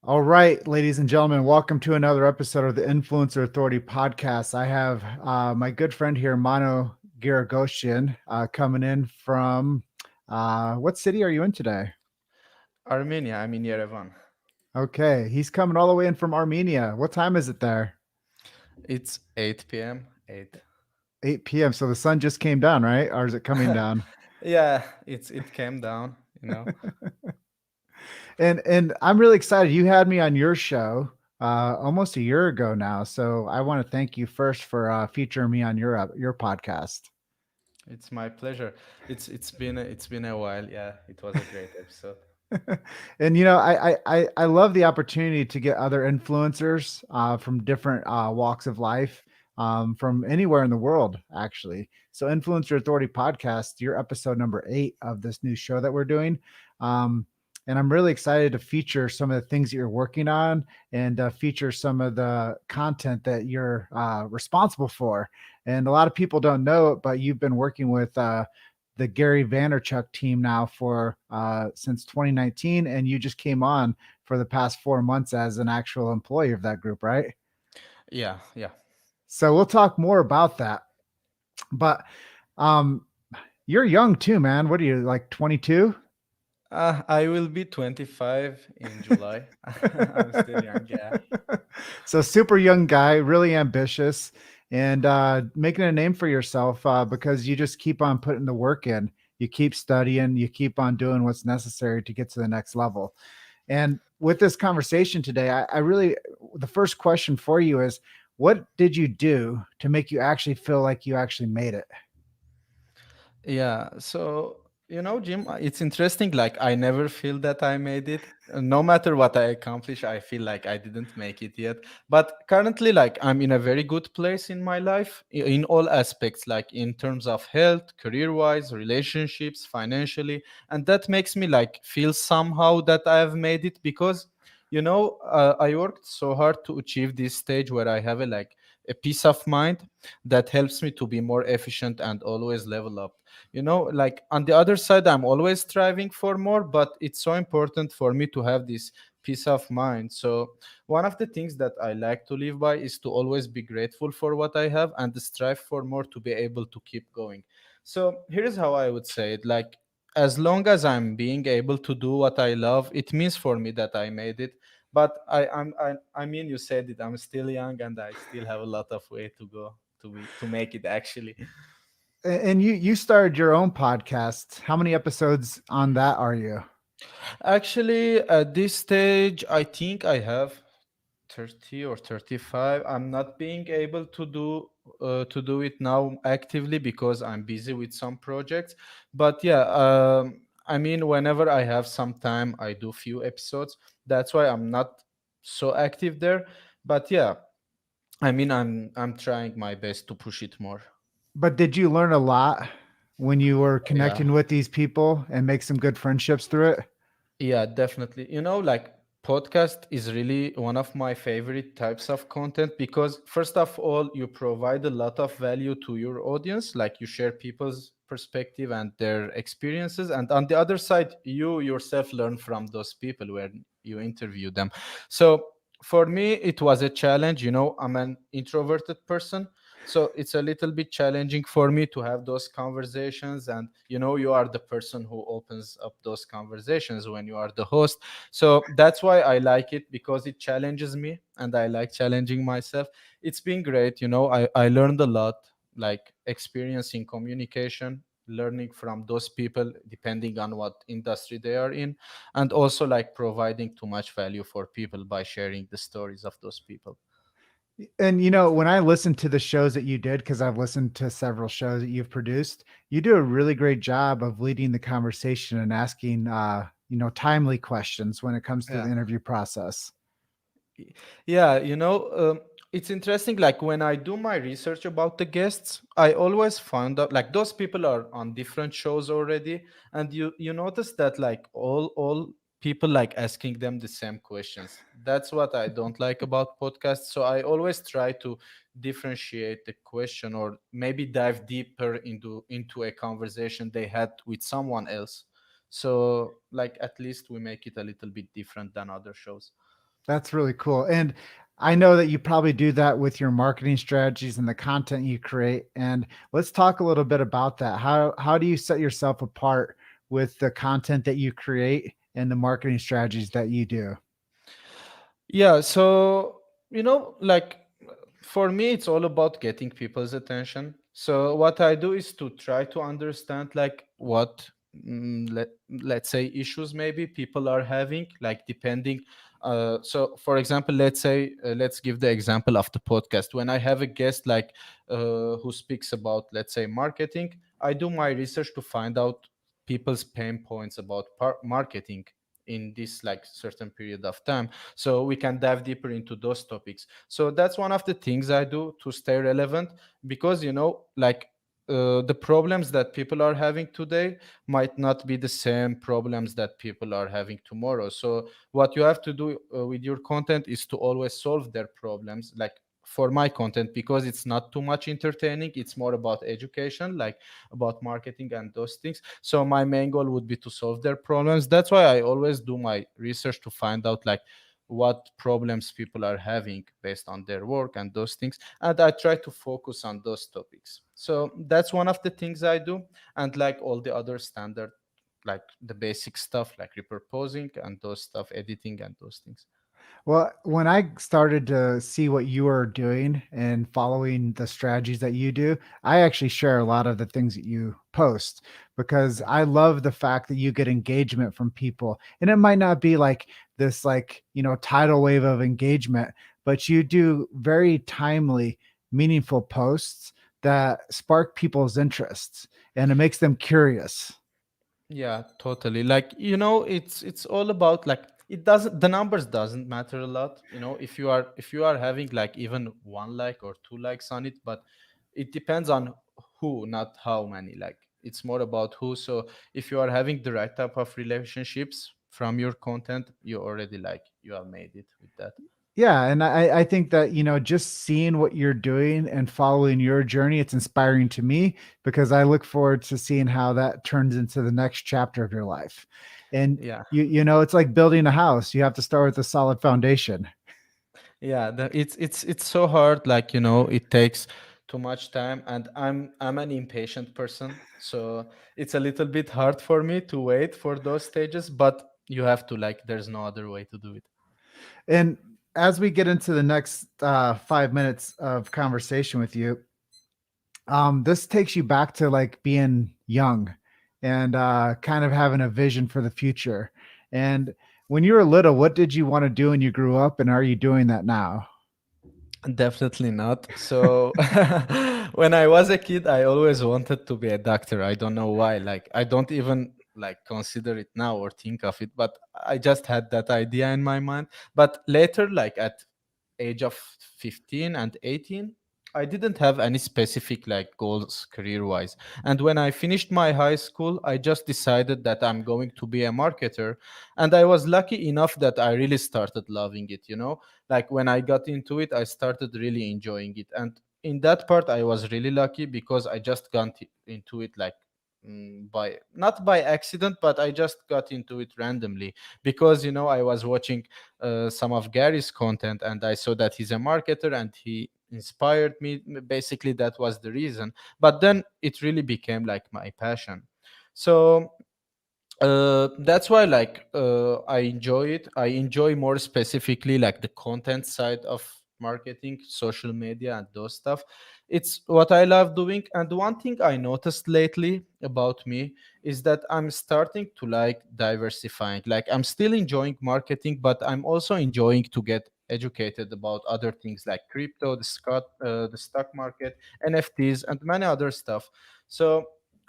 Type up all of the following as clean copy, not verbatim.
All right, ladies and gentlemen, welcome to another episode of the Influencer Authority podcast. I have my good friend here, Mano Guiragossian, coming in from what city are you in today? Armenia, I'm in Yerevan. Okay, he's coming all the way in from Armenia. What time is it there? It's 8 p.m. 8. 8 p.m. So the sun just came down, right? Or is it coming down? Yeah, it came down. And I'm really excited. You had me on your show almost a year ago now, so I want to thank you first for featuring me on your podcast. It's my pleasure. It's been a while. Yeah, it was a great episode. And I love the opportunity to get other influencers from different walks of life, from anywhere in the world, actually. So, Influencer Authority Podcast, you're episode number 8 of this new show that we're doing. Um, and I'm really excited to feature some of the things that you're working on and feature some of the content that you're responsible for. And a lot of people don't know it, but you've been working with the Gary Vaynerchuk team now for since 2019, and you just came on for the past 4 months as an actual employee of that group, right? Yeah, yeah. So we'll talk more about that. But um, you're young too, man. What are you, like 22? I will be 25 in July. I'm still young. Yeah. So super young guy, really ambitious, and making a name for yourself because you just keep on putting the work in. You keep studying, you keep on doing what's necessary to get to the next level. And with this conversation today, I really, the first question for you is, what did you do to make you actually feel like you actually made it? Yeah, so Jim, it's interesting. Like, I never feel that I made it. No matter what I accomplish, I feel like I didn't make it yet. But currently, like, I'm in a very good place in my life in all aspects, like in terms of health, career-wise, relationships, financially, and that makes me like feel somehow that I have made it because I worked so hard to achieve this stage where I have a peace of mind that helps me to be more efficient and always level up. Like, on the other side, I'm always striving for more, but it's so important for me to have this peace of mind. So one of the things that I like to live by is to always be grateful for what I have and strive for more to be able to keep going. So here's how I would say it. Like, as long as I'm being able to do what I love, it means for me that I made it. But I mean, you said it, I'm still young and I still have a lot of way to go to make it actually. And you started your own podcast. How many episodes on that are you? Actually, at this stage, I think I have 30 or 35. I'm not being able to do it now actively because I'm busy with some projects. But yeah, I mean, whenever I have some time, I do few episodes. That's why I'm not so active there. But yeah, I mean, I'm trying my best to push it more. But did you learn a lot when you were Yeah. connecting with these people and make some good friendships through it? Yeah, definitely. Like, podcast is really one of my favorite types of content because first of all, you provide a lot of value to your audience, like you share people's perspective and their experiences, and on the other side, you yourself learn from those people when you interview them. So for me, it was a challenge. I'm an introverted person, so it's a little bit challenging for me to have those conversations, and you are the person who opens up those conversations when you are the host. So that's why I like it, because it challenges me and I like challenging myself. It's been great. I learned a lot, like experiencing communication, learning from those people depending on what industry they are in, and also like providing too much value for people by sharing the stories of those people. And when I listened to the shows that you did, because I've listened to several shows that you've produced, you do a really great job of leading the conversation and asking timely questions when it comes to the Yeah. interview process. Yeah, it's interesting. Like, when I do my research about the guests, I always find out like those people are on different shows already, and you notice that like all people like asking them the same questions. That's what I don't like about podcasts. So I always try to differentiate the question, or maybe dive deeper into a conversation they had with someone else. So like, at least we make it a little bit different than other shows. That's really cool. And I know that you probably do that with your marketing strategies and the content you create. And let's talk a little bit about that. How do you set yourself apart with the content that you create and the marketing strategies that you do? Yeah, so like for me, it's all about getting people's attention. So what I do is to try to understand like what let's say issues maybe people are having, like depending. So for example, let's say let's give the example of the podcast. When I have a guest like who speaks about, let's say, marketing, I do my research to find out people's pain points about marketing in this like certain period of time, so we can dive deeper into those topics. So that's one of the things I do to stay relevant, because like the problems that people are having today might not be the same problems that people are having tomorrow. So what you have to do with your content is to always solve their problems. Like for my content, because it's not too much entertaining, it's more about education, like about marketing and those things. So my main goal would be to solve their problems. That's why I always do my research to find out like what problems people are having based on their work and those things, and I try to focus on those topics. So that's one of the things I do. And like all the other standard, like the basic stuff like repurposing and those stuff, editing and those things. Well, when I started to see what you are doing and following the strategies that you do, I actually share a lot of the things that you post because Yeah. I love the fact that you get engagement from people. And it might not be like this, like, tidal wave of engagement, but you do very timely, meaningful posts that spark people's interests and it makes them curious. Yeah, totally. Like, it's all about like it doesn't the numbers doesn't matter a lot, if you are having like even one like or two likes on it, but it depends on who, not how many. Like it's more about who. So if you are having the right type of relationships from your content, you already like you have made it with that. Yeah, and I think that, just seeing what you're doing and following your journey, it's inspiring to me because I look forward to seeing how that turns into the next chapter of your life. And Yeah. it's like building a house. You have to start with a solid foundation. Yeah, it's so hard. Like it takes too much time, and I'm an impatient person, so it's a little bit hard for me to wait for those stages. But you have to, like, there's no other way to do it. And as we get into the next 5 minutes of conversation with you, this takes you back to like being young and kind of having a vision for the future. And when you were little, what did you want to do when you grew up, and are you doing that now? Definitely not. So when I was a kid, I always wanted to be a doctor. I don't know why. Like I don't even like consider it now or think of it, but I just had that idea in my mind. But later, like at age of 15 and 18, I didn't have any specific like goals career wise. And when I finished my high school, I just decided that I'm going to be a marketer. And I was lucky enough that I really started loving it. Like when I got into it, I started really enjoying it. And in that part, I was really lucky because I just got into it like by not by accident, but I just got into it randomly because I was watching some of Gary's content, and I saw that he's a marketer and he inspired me. Basically, that was the reason. But then it really became like my passion. So that's why like I enjoy it. I enjoy more specifically like the content side of marketing, social media and those stuff. It's what I love doing. And one thing I noticed lately about me is that I'm starting to like diversifying. Like I'm still enjoying marketing, but I'm also enjoying to get educated about other things like crypto, the stock market, NFTs and many other stuff. So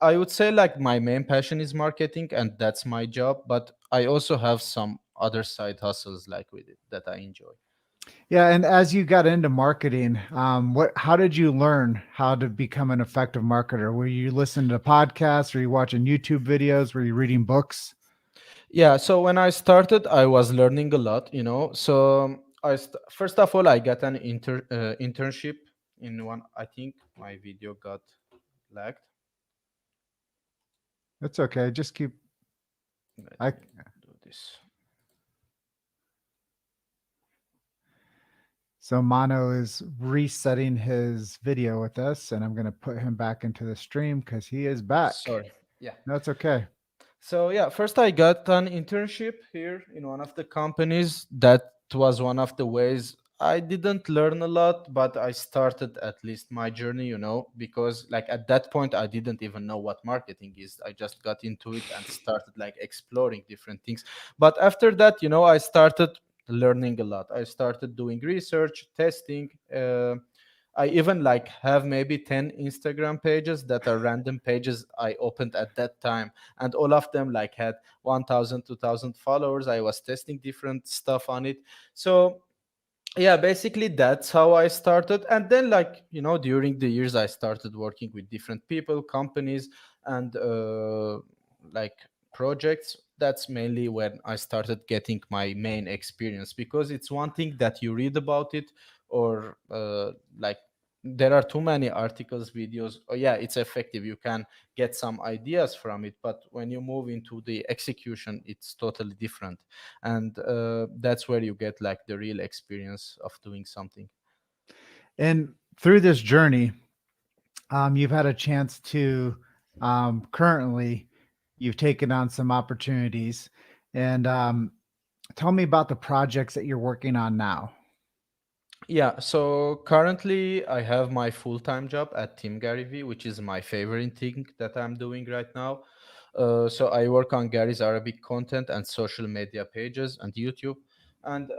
I would say like my main passion is marketing and that's my job, but I also have some other side hustles like with it that I enjoy. Yeah, and as you got into marketing, how did you learn how to become an effective marketer? Were you listening to podcasts? Were you watching YouTube videos? Were you reading books? Yeah, so when I started, I was learning a lot. So first of all, I got an internship in one. I think my video got lagged. It's okay. Just keep. Let I me do this. So Mano is resetting his video with us, and I'm going to put him back into the stream because he is back. Sorry. Yeah. No, it's okay. So yeah, first I got an internship here in one of the companies. That was one of the ways I didn't learn a lot, but I started at least my journey, because like at that point I didn't even know what marketing is. I just got into it and started like exploring different things. But after that, I started learning a lot. I started doing research, testing. I even like have maybe 10 Instagram pages that are random pages I opened at that time, and all of them like had 1,000, 2,000 followers. I was testing different stuff on it. So yeah, basically that's how I started. And then like, during the years I started working with different people, companies, and like projects. That's mainly when I started getting my main experience, because it's one thing that you read about it, or like there are too many articles, videos. Oh yeah, it's effective, you can get some ideas from it, but when you move into the execution it's totally different. And that's where you get like the real experience of doing something. And through this journey, you've had a chance to currently you've taken on some opportunities, and tell me about the projects that you're working on now. Yeah, so currently I have my full-time job at Team Gary V, which is my favorite thing that I'm doing right now. So I work on Gary's Arabic content and social media pages and YouTube. And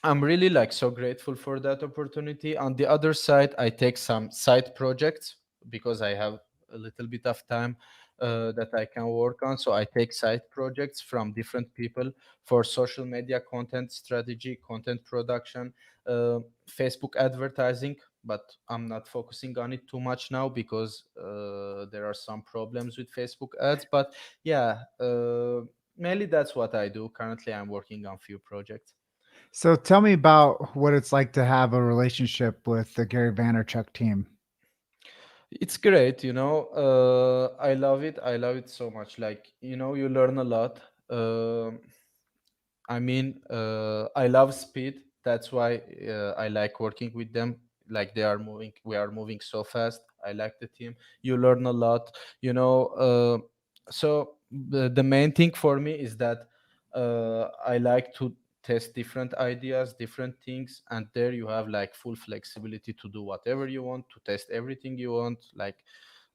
I'm really like so grateful for that opportunity. On the other side, I take some side projects because I have a little bit of time that I can work on. So I take side projects from different people for social media content strategy, content production, uh, Facebook advertising. But I'm not focusing on it too much now because there are some problems with Facebook ads. But yeah, mainly that's what I do. Currently, I'm working on few projects. So tell me about what it's like to have a relationship with the Gary Vaynerchuk team. It's great, I love it. I love it so much. Like, you learn a lot. I love speed. That's why I like working with them. Like we are moving so fast. I like the team. You learn a lot, you know. So the main thing for me is that I like to test different ideas, different things, and there you have like full flexibility to do whatever you want, to test everything you want. Like,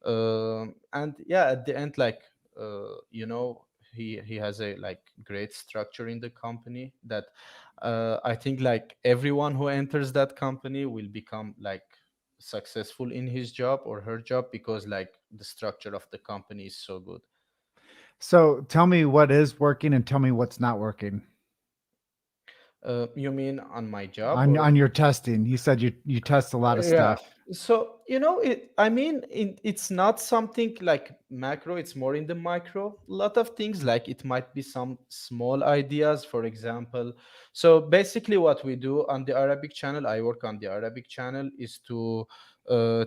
and yeah, at the end, like, he has a like great structure in the company that I think like everyone who enters that company will become like successful in his job or her job, because like the structure of the company is so good. So tell me what is working and tell me what's not working You mean on my job, on or? your testing. You said you test a lot of Yeah. stuff. So, it's not something like macro, it's more in the micro. A lot of things, like it might be some small ideas, for example. So, basically, what we do on the Arabic channel, I work on the Arabic channel, is to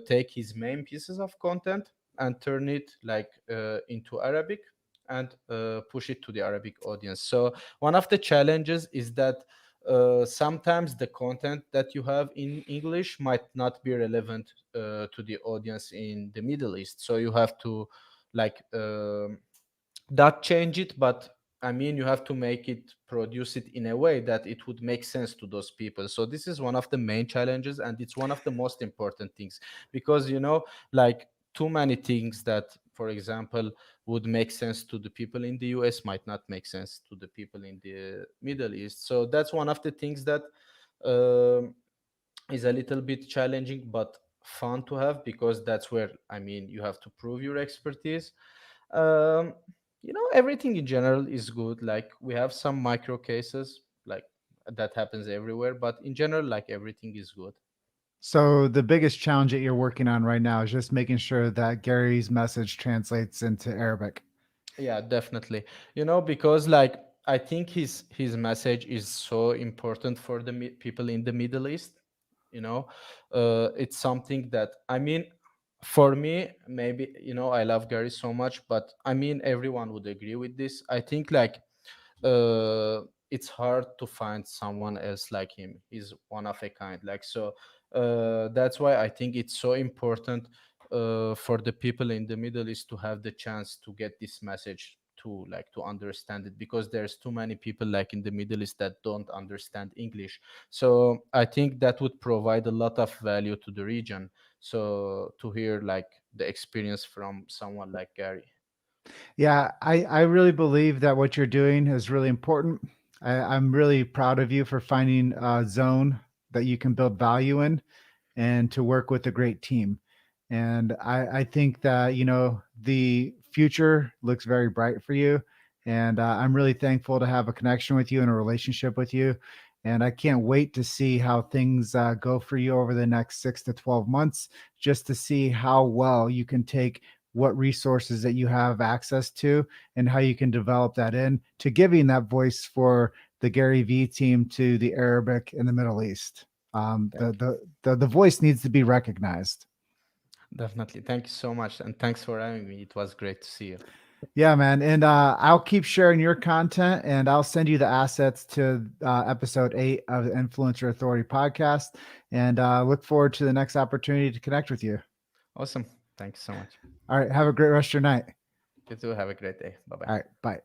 take his main pieces of content and turn it like into Arabic, and push it to the Arabic audience. So, one of the challenges is that sometimes the content that you have in English might not be relevant to the audience in the Middle East. So you have to like not change it, but you have to make it, produce it in a way that it would make sense to those people. So this is one of the main challenges, and it's one of the most important things, because like too many things that, for example, would make sense to the people in the US might not make sense to the people in the Middle East. So that's one of the things that um, is a little bit challenging but fun to have, because that's where you have to prove your expertise. um, Everything in general is good. Like, we have some micro cases, like that happens everywhere, but in general, like, everything is good. So the biggest challenge that you're working on right now is just making sure that Gary's message translates into Arabic. Yeah, definitely. Because like I think his message is so important for the people in the Middle East. It's something that, for me, maybe, I love Gary so much, but everyone would agree with this. I think like uh it's hard to find someone else like him. He's one of a kind. Like so, that's why I think it's so important for the people in the Middle East to have the chance to get this message, to like to understand it, because there's too many people like in the Middle East that don't understand English. So I think that would provide a lot of value to the region. So to hear like the experience from someone like Gary. Yeah, I really believe that what you're doing is really important. I'm really proud of you for finding a zone that you can build value in and to work with a great team. And I think that, the future looks very bright for you. And I'm really thankful to have a connection with you and a relationship with you. And I can't wait to see how things go for you over the next 6 to 12 months, just to see how well you can take what resources that you have access to and how you can develop that in to giving that voice for the Gary V team to the Arabic in the Middle East. Thank you. The voice needs to be recognized. Definitely. Thank you so much. And thanks for having me. It was great to see you. Yeah, man. And I'll keep sharing your content and I'll send you the assets to episode 8 of the Influencer Authority podcast. And look forward to the next opportunity to connect with you. Awesome. Thank you so much. All right. Have a great rest of your night. You too. Have a great day. Bye bye. All right. Bye.